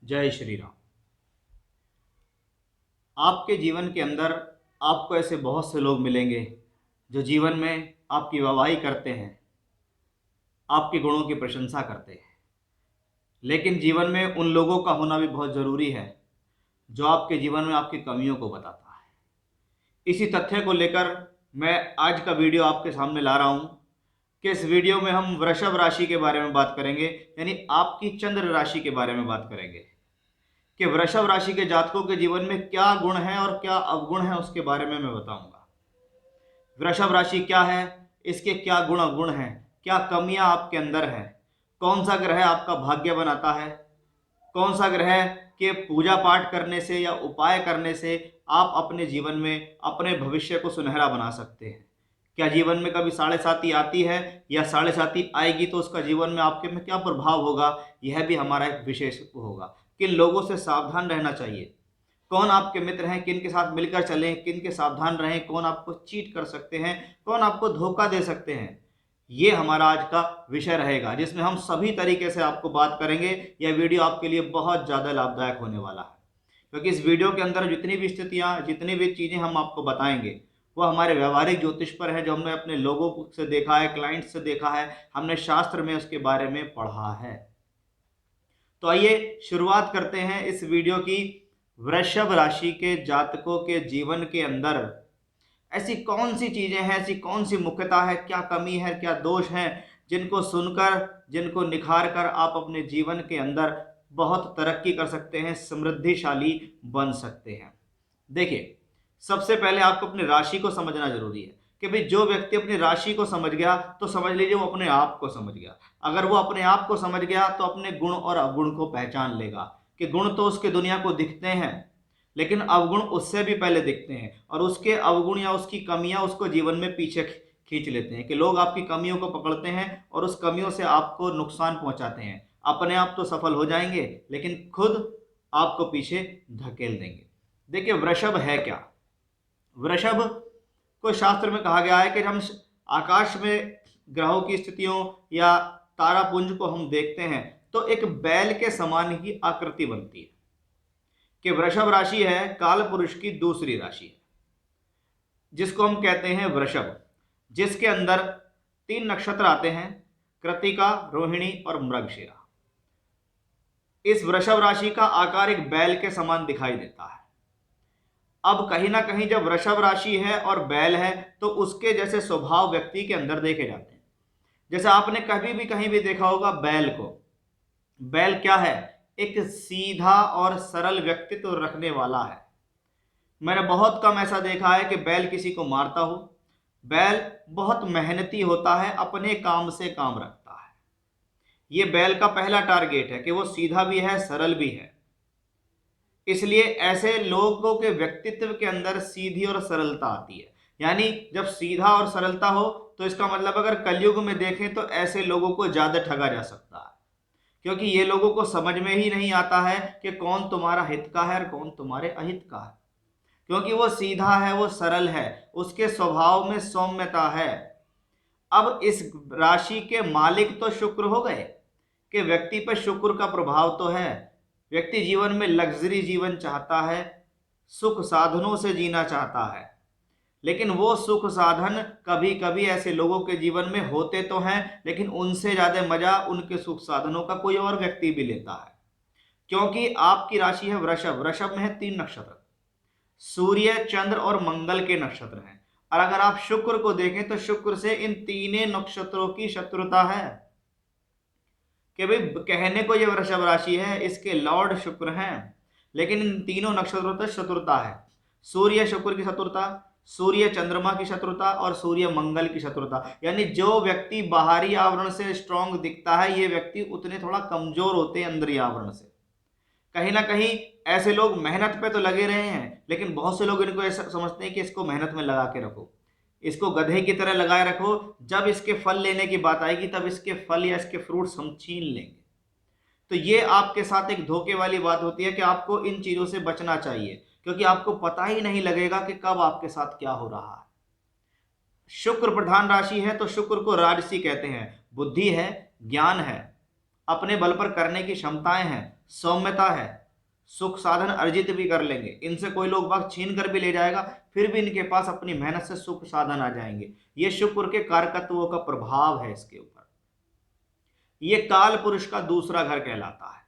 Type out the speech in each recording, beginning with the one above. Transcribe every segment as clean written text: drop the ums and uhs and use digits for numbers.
जय श्री राम। आपके जीवन के अंदर आपको ऐसे बहुत से लोग मिलेंगे जो जीवन में आपकी वाहवाही करते हैं, आपके गुणों की प्रशंसा करते हैं। लेकिन जीवन में उन लोगों का होना भी बहुत ज़रूरी है जो आपके जीवन में आपकी कमियों को बताता है। इसी तथ्य को लेकर मैं आज का वीडियो आपके सामने ला रहा हूँ कि इस वीडियो में हम वृषभ राशि के बारे में बात करेंगे, यानी आपकी चंद्र राशि के बारे में बात करेंगे कि वृषभ राशि के जातकों के जीवन में क्या गुण है और क्या अवगुण है, उसके बारे में मैं बताऊंगा। वृषभ राशि क्या है, इसके क्या गुण अवगुण हैं, क्या कमियां आपके अंदर हैं, कौन सा ग्रह आपका भाग्य बनाता है, कौन सा ग्रह के पूजा पाठ करने से या उपाय करने से आप अपने जीवन में अपने भविष्य को सुनहरा बना सकते हैं। क्या जीवन में कभी साढ़े साती आती है या साढ़े साती आएगी तो उसका जीवन में आपके में क्या प्रभाव होगा, यह भी हमारा एक विशेष होगा। किन लोगों से सावधान रहना चाहिए, कौन आपके मित्र हैं, किन के साथ मिलकर चलें, किन के सावधान रहें, कौन आपको चीट कर सकते हैं, कौन आपको धोखा दे सकते हैं, ये हमारा आज का विषय रहेगा, जिसमें हम सभी तरीके से आपको बात करेंगे। यह वीडियो आपके लिए बहुत ज़्यादा लाभदायक होने वाला है, क्योंकि इस वीडियो के अंदर जितनी भी स्थितियाँ, जितनी भी चीज़ें हम आपको बताएंगे वो हमारे व्यवहारिक ज्योतिष पर है, जो हमने अपने लोगों से देखा है, क्लाइंट से देखा है, हमने शास्त्र में उसके बारे में पढ़ा है। तो आइए शुरुआत करते हैं इस वीडियो की। वृषभ राशि के जातकों के जीवन के अंदर ऐसी कौन सी चीजें हैं, ऐसी कौन सी मुख्यता है, क्या कमी है, क्या दोष हैं, जिनको सुनकर, जिनको निखार कर आप अपने जीवन के अंदर बहुत तरक्की कर सकते हैं, समृद्धिशाली बन सकते हैं। देखिए, सबसे पहले आपको अपनी राशि को समझना जरूरी है कि भाई जो व्यक्ति अपनी राशि को समझ गया तो समझ लीजिए वो अपने आप को समझ गया। अगर वो अपने आप को समझ गया तो अपने गुण और अवगुण को पहचान लेगा कि गुण तो उसके दुनिया को दिखते हैं, लेकिन अवगुण उससे भी पहले दिखते हैं, और उसके अवगुण या उसकी कमियां उसको जीवन में पीछे खींच लेते हैं कि लोग आपकी कमियों को पकड़ते हैं और उस कमियों से आपको नुकसान पहुंचाते हैं। अपने आप तो सफल हो जाएंगे लेकिन खुद आपको पीछे धकेल देंगे। देखिए, वृषभ है क्या? वृषभ को शास्त्र में कहा गया है कि हम आकाश में ग्रहों की स्थितियों या तारापुंज को हम देखते हैं तो एक बैल के समान ही आकृति बनती है। कि वृषभ राशि है काल पुरुष की दूसरी राशि है, जिसको हम कहते हैं वृषभ, जिसके अंदर 3 नक्षत्र आते हैं, कृतिका, रोहिणी और मृगशिरा। इस वृषभ राशि का आकार एक बैल के समान दिखाई देता है। अब कहीं ना कहीं जब वृषभ राशि है और बैल है तो उसके जैसे स्वभाव व्यक्ति के अंदर देखे जाते हैं। जैसे आपने कभी भी कहीं भी देखा होगा बैल को। बैल क्या है? एक सीधा और सरल व्यक्तित्व रखने वाला है। मैंने बहुत कम ऐसा देखा है कि बैल किसी को मारता हो। बैल बहुत मेहनती होता है, अपने काम से काम रखता है। ये बैल का पहला टारगेट है कि वो सीधा भी है, सरल भी है। इसलिए ऐसे लोगों के व्यक्तित्व के अंदर सीधी और सरलता आती है। यानी जब सीधा और सरलता हो तो इसका मतलब अगर कलयुग में देखें तो ऐसे लोगों को ज्यादा ठगा जा सकता है, क्योंकि ये लोगों को समझ में ही नहीं आता है कि कौन तुम्हारा हित का है और कौन तुम्हारे अहित का है। क्योंकि वो सीधा है, वो सरल है, उसके स्वभाव में सौम्यता है। अब इस राशि के मालिक तो शुक्र हो गए कि व्यक्ति पर शुक्र का प्रभाव तो है। व्यक्ति जीवन में लग्जरी जीवन चाहता है, सुख साधनों से जीना चाहता है, लेकिन वो सुख साधन कभी कभी ऐसे लोगों के जीवन में होते तो हैं, लेकिन उनसे ज्यादा मजा उनके सुख साधनों का कोई और व्यक्ति भी लेता है। क्योंकि आपकी राशि है वृषभ, वृषभ में है 3 नक्षत्र, सूर्य, चंद्र और मंगल के नक्षत्र हैं। और अगर आप शुक्र को देखें तो शुक्र से इन तीनों नक्षत्रों की शत्रुता है। कि भाई कहने को ये वृषभ राशि है, इसके लॉर्ड शुक्र हैं, लेकिन इन तीनों नक्षत्रों तक शत्रुता है। सूर्य शुक्र की शत्रुता, सूर्य चंद्रमा की शत्रुता और सूर्य मंगल की शत्रुता। यानी जो व्यक्ति बाहरी आवरण से स्ट्रांग दिखता है, ये व्यक्ति उतने थोड़ा कमजोर होते हैं अंदरी आवरण से। कहीं ना कहीं ऐसे लोग मेहनत पे तो लगे रहे हैं, लेकिन बहुत से लोग इनको ऐसा समझते हैं कि इसको मेहनत में लगा के रखो, इसको गधे की तरह लगाए रखो, जब इसके फल लेने की बात आएगी तब इसके फल या इसके फ्रूट्स हम छीन लेंगे। तो ये आपके साथ एक धोखे वाली बात होती है कि आपको इन चीजों से बचना चाहिए, क्योंकि आपको पता ही नहीं लगेगा कि कब आपके साथ क्या हो रहा है। शुक्र प्रधान राशि है तो शुक्र को राजसी कहते हैं। बुद्धि है, ज्ञान है, अपने बल पर करने की क्षमताएं हैं, सौम्यता है, सुख साधन अर्जित भी कर लेंगे, इनसे कोई लोग बाग छीन कर भी ले जाएगा, फिर भी इनके पास अपनी मेहनत से सुख साधन आ जाएंगे। ये शुक्र के कारकत्वों का प्रभाव है इसके ऊपर। ये काल पुरुष का दूसरा घर कहलाता है।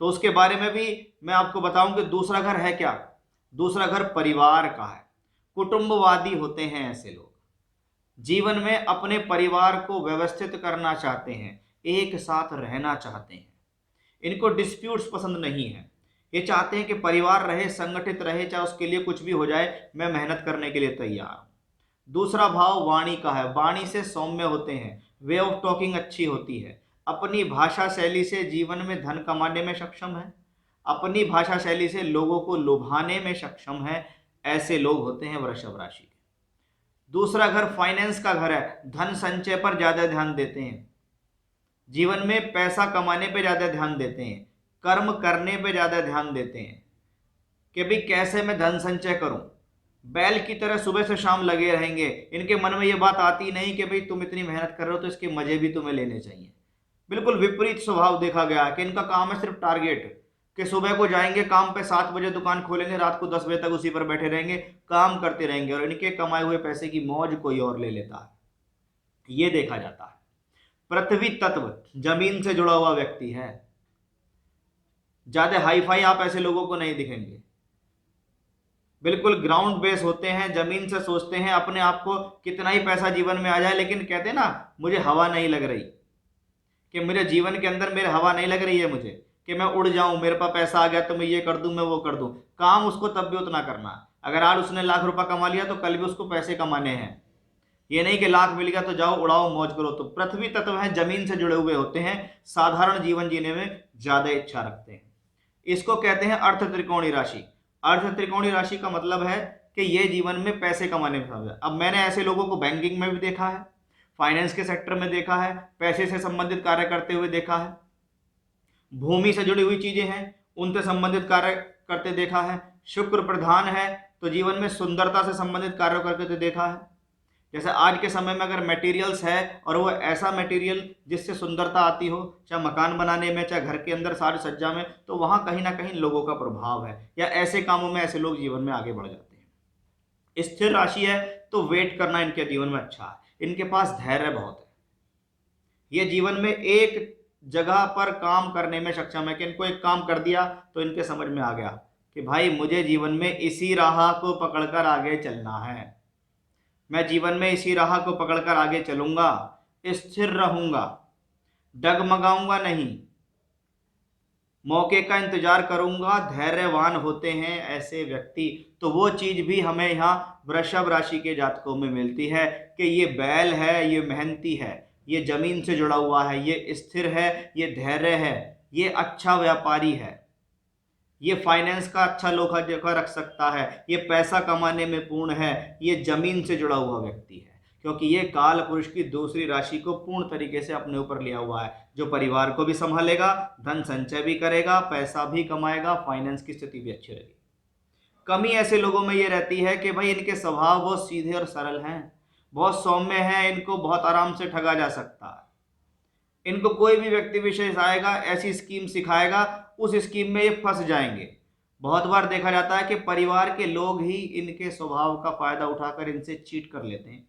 तो उसके बारे में भी मैं आपको बताऊं कि दूसरा घर है क्या। दूसरा घर परिवार का है। कुटुंबवादी होते हैं ऐसे लोग, जीवन में अपने परिवार को व्यवस्थित करना चाहते हैं, एक साथ रहना चाहते हैं। इनको डिस्प्यूट्स पसंद नहीं है। ये चाहते हैं कि परिवार रहे, संगठित रहे, चाहे उसके लिए कुछ भी हो जाए, मैं मेहनत करने के लिए तैयार हूं। दूसरा भाव वाणी का है। वाणी से सौम्य होते हैं, वे ऑफ टॉकिंग अच्छी होती है, अपनी भाषा शैली से जीवन में धन कमाने में सक्षम है, अपनी भाषा शैली से लोगों को लुभाने में सक्षम है। ऐसे लोग होते हैं वृषभ राशि के। दूसरा घर फाइनेंस का घर है। धन संचय पर ज्यादा ध्यान देते हैं, जीवन में पैसा कमाने पे ज्यादा ध्यान देते हैं, कर्म करने पे ज्यादा ध्यान देते हैं कि भाई कैसे मैं धन संचय करूं। बैल की तरह सुबह से शाम लगे रहेंगे। इनके मन में ये बात आती नहीं कि भाई तुम इतनी मेहनत कर रहे हो तो इसके मजे भी तुम्हें लेने चाहिए। बिल्कुल विपरीत स्वभाव देखा गया कि इनका काम है सिर्फ टारगेट, कि सुबह को जाएंगे काम पे, 7 बजे दुकान खोलेंगे, रात को 10 बजे तक उसी पर बैठे रहेंगे, काम करते रहेंगे, और इनके कमाए हुए पैसे की मौज कोई और ले लेता है। ये देखा जाता है। पृथ्वी तत्व जमीन से जुड़ा हुआ व्यक्ति है। ज्यादा हाई फाई आप ऐसे लोगों को नहीं दिखेंगे। बिल्कुल ग्राउंड बेस होते हैं, जमीन से सोचते हैं। अपने आप को कितना ही पैसा जीवन में आ जाए, लेकिन कहते हैं ना, मुझे हवा नहीं लग रही, कि मेरे जीवन के अंदर मेरे हवा नहीं लग रही है मुझे, कि मैं उड़ जाऊं, मेरे पास पैसा आ गया तो मैं ये कर दूं, मैं वो कर दूं। काम उसको तब भी उतना करना है। अगर आज उसने लाख रुपया कमा लिया तो कल भी उसको पैसे कमाने हैं। ये नहीं कि लाख मिल गया तो जाओ उड़ाओ मौज करो। तो पृथ्वी तत्व है, जमीन से जुड़े हुए होते हैं, साधारण जीवन जीने में ज्यादा इच्छा रखते हैं। इसको कहते हैं अर्थ त्रिकोणी राशि। अर्थ त्रिकोणी राशि का मतलब है कि ये जीवन में पैसे कमाने में सक्षम है। अब मैंने ऐसे लोगों को बैंकिंग में भी देखा है, फाइनेंस के सेक्टर में देखा है, पैसे से संबंधित कार्य करते हुए देखा है, भूमि से जुड़ी हुई चीजें हैं उनसे संबंधित कार्य करते देखा है, शुक्र प्रधान है तो जीवन में सुंदरता से संबंधित कार्य करते देखा है। जैसे आज के समय में अगर मटेरियल्स है और वो ऐसा मटेरियल जिससे सुंदरता आती हो, चाहे मकान बनाने में, चाहे घर के अंदर साज सज्जा में, तो वहां कहीं ना कहीं लोगों का प्रभाव है, या ऐसे कामों में ऐसे लोग जीवन में आगे बढ़ जाते हैं। स्थिर राशि है तो वेट करना इनके जीवन में अच्छा है। इनके पास धैर्य बहुत है। ये जीवन में एक जगह पर काम करने में सक्षम है, कि इनको एक काम कर दिया तो इनके समझ में आ गया कि भाई मुझे जीवन में इसी राह को पकड़कर आगे चलना है, मैं जीवन में इसी राह को पकड़कर आगे चलूंगा, स्थिर रहूंगा, डगमगाऊंगा नहीं, मौके का इंतजार करूंगा। धैर्यवान होते हैं ऐसे व्यक्ति। तो वो चीज भी हमें यहाँ वृषभ राशि के जातकों में मिलती है कि ये बैल है, ये मेहनती है, ये जमीन से जुड़ा हुआ है, ये स्थिर है, ये धैर्य है, ये अच्छा व्यापारी है, ये फाइनेंस का अच्छा लेखा जोखा रख सकता है, ये पैसा कमाने में पूर्ण है, ये जमीन से जुड़ा हुआ व्यक्ति है, क्योंकि ये काल पुरुष की दूसरी राशि को पूर्ण तरीके से अपने ऊपर लिया हुआ है, जो परिवार को भी संभालेगा, धन संचय भी करेगा, पैसा भी कमाएगा, फाइनेंस की स्थिति भी अच्छी रहेगी। कमी ऐसे लोगों में ये रहती है कि भाई इनके स्वभाव बहुत सीधे और सरल हैं, बहुत सौम्य हैं, इनको बहुत आराम से ठगा जा सकता है। इनको कोई भी व्यक्ति विशेष आएगा, ऐसी स्कीम सिखाएगा, उस स्कीम में ये फंस जाएंगे। बहुत बार देखा जाता है कि परिवार के लोग ही इनके स्वभाव का फायदा उठाकर इनसे चीट कर लेते हैं,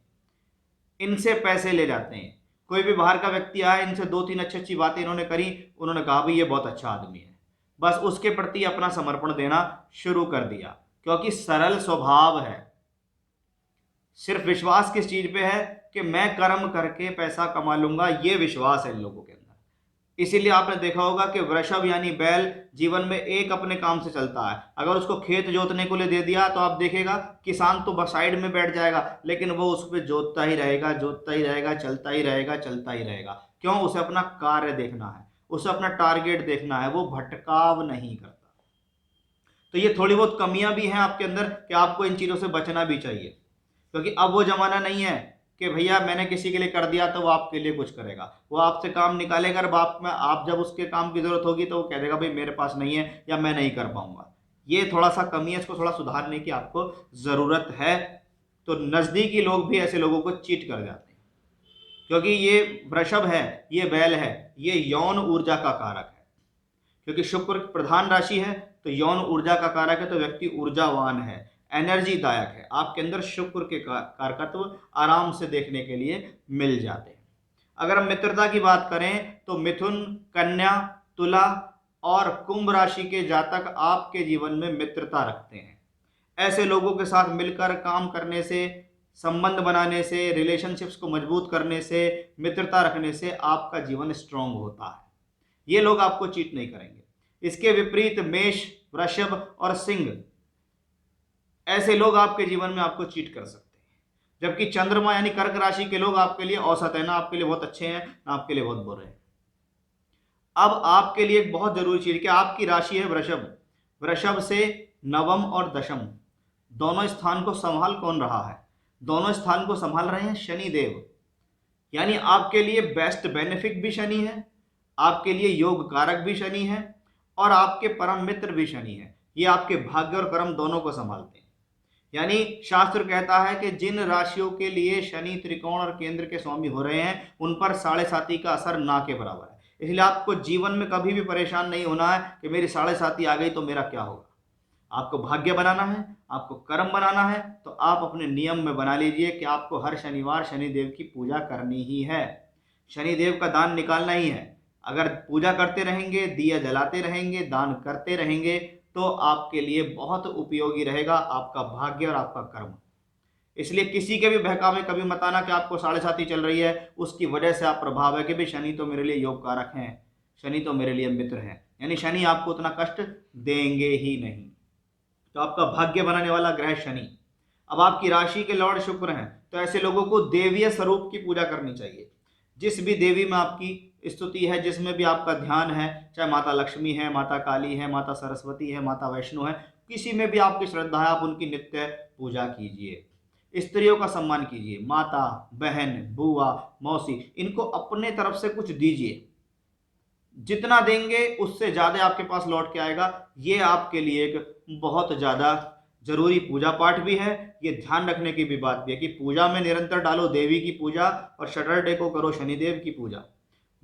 इनसे पैसे ले जाते हैं। कोई भी बाहर का व्यक्ति आया, इनसे 2-3 अच्छी अच्छी बातें इन्होंने करी, उन्होंने कहा भाई ये बहुत अच्छा आदमी है, बस उसके प्रति अपना समर्पण देना शुरू कर दिया, क्योंकि सरल स्वभाव है। सिर्फ विश्वास किस चीज पे है कि मैं कर्म करके पैसा कमा लूंगा, ये विश्वास है इन लोगों के अंदर। इसीलिए आपने देखा होगा कि वृषभ यानी बैल जीवन में एक अपने काम से चलता है। अगर उसको खेत जोतने को ले दे दिया तो आप देखेगा किसान तो बस साइड में बैठ जाएगा, लेकिन वो उस पर जोतता ही रहेगा, जोतता ही रहेगा, चलता ही रहेगा, चलता ही रहेगा। क्यों? उसे अपना कार्य देखना है, उसे अपना टारगेट देखना है, वो भटकाव नहीं करता। तो ये थोड़ी बहुत कमियां भी हैं आपके अंदर कि आपको इन चीजों से बचना भी चाहिए, क्योंकि अब वो जमाना नहीं है कि भैया मैंने किसी के लिए कर दिया तो वो आपके लिए कुछ करेगा। वो आपसे काम निकालेगा, बाप में आप जब उसके काम की जरूरत होगी तो वो कह देगा भाई मेरे पास नहीं है या मैं नहीं कर पाऊंगा। ये थोड़ा सा कमी है, इसको थोड़ा सुधारने की आपको जरूरत है। तो नजदीकी लोग भी ऐसे लोगों को चीट कर जाते हैं। क्योंकि ये वृषभ है, ये बैल है, ये यौन ऊर्जा का कारक है। क्योंकि शुक्र प्रधान राशि है तो यौन ऊर्जा का कारक है, तो व्यक्ति ऊर्जावान है, एनर्जी दायक है। आपके अंदर शुक्र के कारकत्व आराम से देखने के लिए मिल जाते हैं। अगर हम मित्रता की बात करें तो मिथुन, कन्या, तुला और कुंभ राशि के जातक आपके जीवन में मित्रता रखते हैं। ऐसे लोगों के साथ मिलकर काम करने से, संबंध बनाने से, रिलेशनशिप्स को मजबूत करने से, मित्रता रखने से आपका जीवन स्ट्रांग होता है। ये लोग आपको चीट नहीं करेंगे। इसके विपरीत मेष, वृषभ और सिंह, ऐसे लोग आपके जीवन में आपको चीट कर सकते हैं। जबकि चंद्रमा यानी कर्क राशि के लोग आपके लिए औसत है, ना आपके लिए बहुत अच्छे हैं ना आपके लिए बहुत बुरे हैं। अब आपके लिए एक बहुत जरूरी चीज कि आपकी राशि है वृषभ, वृषभ से नवम और दशम दोनों स्थान को संभाल कौन रहा है? दोनों स्थान को संभाल रहे हैं शनि देव। यानी आपके लिए बेस्ट बेनिफिक भी शनि है, आपके लिए योग कारक भी शनि है और आपके परम मित्र भी शनि है। ये आपके भाग्य और कर्म दोनों को संभालते हैं। यानी शास्त्र कहता है कि जिन राशियों के लिए शनि त्रिकोण और केंद्र के स्वामी हो रहे हैं उन पर 7.5 का असर ना के बराबर है। इसलिए आपको जीवन में कभी भी परेशान नहीं होना है कि मेरी 7.5 आ गई तो मेरा क्या होगा। आपको भाग्य बनाना है, आपको कर्म बनाना है, तो आप अपने नियम में बना लीजिए कि आपको हर शनिवार शनिदेव की पूजा करनी ही है, शनिदेव का दान निकालना ही है। अगर पूजा करते रहेंगे, दिया जलाते रहेंगे, दान करते रहेंगे तो आपके लिए बहुत उपयोगी रहेगा आपका भाग्य और आपका कर्म। इसलिए किसी के भी बहकावे कभी मत आना कि आपको 7.5 चल रही है, उसकी वजह से आप प्रभाव है कि भाई शनि तो मेरे लिए योग कारक हैं, शनि तो मेरे लिए मित्र हैं, यानी शनि आपको उतना कष्ट देंगे ही नहीं। तो आपका भाग्य बनाने वाला ग्रह शनि। अब आपकी राशि के लॉर्ड शुक्र हैं, तो ऐसे लोगों को देवीय स्वरूप की पूजा करनी चाहिए। जिस भी देवी में आपकी स्तुति है, जिसमें भी आपका ध्यान है, चाहे माता लक्ष्मी है, माता काली है, माता सरस्वती है, माता वैष्णो है, किसी में भी आपकी श्रद्धा है, आप उनकी नित्य पूजा कीजिए। स्त्रियों का सम्मान कीजिए, माता, बहन, बुआ, मौसी, इनको अपने तरफ से कुछ दीजिए। जितना देंगे उससे ज्यादा आपके पास लौट के आएगा। ये आपके लिए एक बहुत ज्यादा जरूरी पूजा पाठ भी है। ये ध्यान रखने की भी बात भी है कि पूजा में निरंतर डालो देवी की पूजा और सैटरडे को करो शनिदेव की पूजा।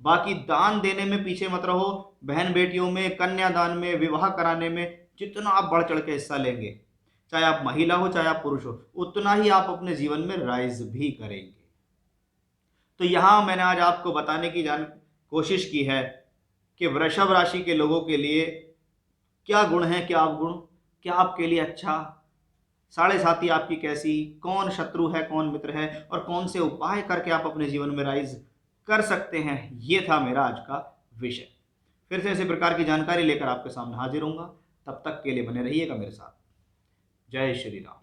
बाकी दान देने में पीछे मत रहो। बहन बेटियों में, कन्यादान में, विवाह कराने में जितना आप बढ़ चढ़ के हिस्सा लेंगे, चाहे आप महिला हो चाहे आप पुरुष हो, उतना ही आप अपने जीवन में राइज भी करेंगे। तो यहां मैंने आज आपको बताने की कोशिश की है कि वृषभ राशि के लोगों के लिए क्या गुण है, क्या अवगुण, क्या आपके लिए अच्छा, 7.5 आपकी कैसी, कौन शत्रु है कौन मित्र है और कौन से उपाय करके आप अपने जीवन में राइज कर सकते हैं। ये था मेरा आज का विषय। फिर से इसी प्रकार की जानकारी लेकर आपके सामने हाजिर होऊंगा। तब तक के लिए बने रहिएगा मेरे साथ। जय श्री राम।